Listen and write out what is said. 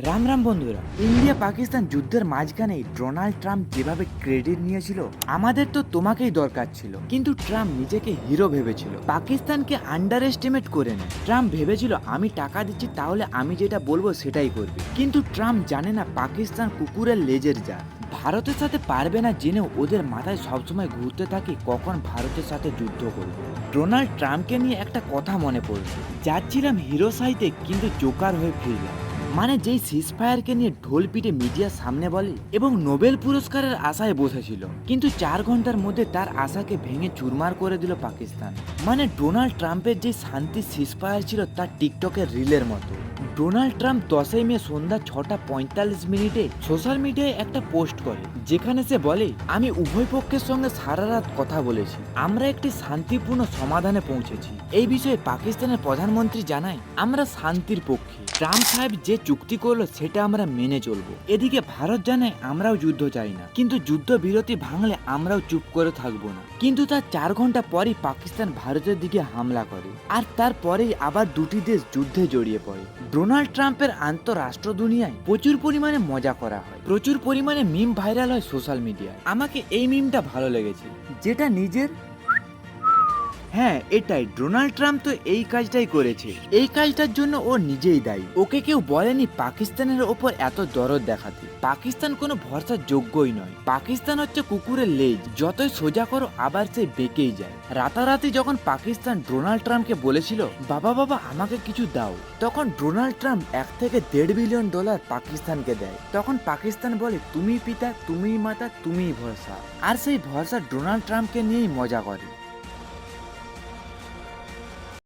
রাম রাম বন্ধুরা, ইন্ডিয়া পাকিস্তান যুদ্ধের মাঝখানেই Donald Trump যেভাবে ক্রেডিট নিয়েছিল, আমাদের তো তোমাকেই দরকার ছিল। কিন্তু ট্রাম্প নিজেকে হিরো ভেবেছিল, পাকিস্তানকে আন্ডার এস্টিমেট করে নেয়। ট্রাম্প ভেবেছিল আমি টাকা দিচ্ছি তাহলে আমি যেটা বলবো সেটাই করবে। কিন্তু ট্রাম্প জানে না পাকিস্তান কুকুরের লেজের জাত। ভারতের সাথে পারবে না জেনেও ওদের মাথায় সবসময় ঘুরতে থাকে কখন ভারতের সাথে যুদ্ধ করবে। ডোনাল্ড ট্রাম্পকে নিয়ে একটা কথা মনে পড়ছে, যাচ্ছিলাম হিরো সাইতে কিন্তু জোকার হয়ে ফিরলাম। মানে যেই সিজফায়ারকে নিয়ে ঢোল পিটে মিডিয়ার সামনে বলে এবং নোবেল পুরস্কারের আশায় বসেছিল, কিন্তু 4 ঘন্টার মধ্যে তার আশাকে ভেঙে চুরমার করে দিল পাকিস্তান। মানে ডোনাল্ড ট্রাম্পের যে শান্তির সিজফায়ার ছিল তা টিকটকের রিলের মতো। ডোনাল্ড ট্রাম্প 10 মে সন্ধ্যা 6:45 সোশ্যাল মিডিয়ায় একটা পোস্ট করে, যেখানে সে বলে আমি উভয় পক্ষের সঙ্গে সারা রাত কথা বলেছি, আমরা একটি শান্তিপূর্ণ সমাধানে পৌঁছেছি। এই বিষয়ে পাকিস্তানের প্রধানমন্ত্রী জানায় আমরা শান্তির পক্ষে, ট্রাম্প সাহেব যে চুক্তি করলো সেটা আমরা মেনে চলবো। এদিকে ভারত জানায় আমরাও যুদ্ধ চাই না, কিন্তু যুদ্ধ বিরতি ভাঙলে আমরাও চুপ করে থাকবো না। কিন্তু তার 4 ঘন্টা পরই পাকিস্তান ভারতের দিকে হামলা করে, আর তারপরেই আবার দুটি দেশ যুদ্ধে জড়িয়ে পড়ে। ডোনাল্ড ট্রাম্পের আন্তঃরাষ্ট্র দুনিয়ায় প্রচুর পরিমাণে মজা করা হয়, প্রচুর পরিমাণে মিম ভাইরাল হয় সোশ্যাল মিডিয়ায়। আমাকে এই মিমটা ভালো লেগেছে, যেটা নিজের, হ্যাঁ এটাই, ডোনাল্ড ট্রাম্প তো এই কাজটাই করেছে। এই কাজটার জন্য ও নিজেই দায়ী। ওকে কেউ বলেনি পাকিস্তানের ওপর এত দরদ দেখাতে। পাকিস্তান কোনো ভরসার যোগ্যই নয়। পাকিস্তান হচ্ছে কুকুরের লেজ, যতই সোজা করো আবার সে বেঁকেই যায়। রাতারাতি যখন পাকিস্তান ডোনাল্ড ট্রাম্পকে বলেছিল বাবা বাবা আমাকে কিছু দাও, তখন ডোনাল্ড ট্রাম্প $1 থেকে $1.5 বিলিয়ন পাকিস্তানকে দেয়। তখন পাকিস্তান বলে তুমি পিতা, তুমি মাতা, তুমি ভরসা। আর সেই ভরসা ডোনাল্ড ট্রাম্পকে নিয়েই মজা করে।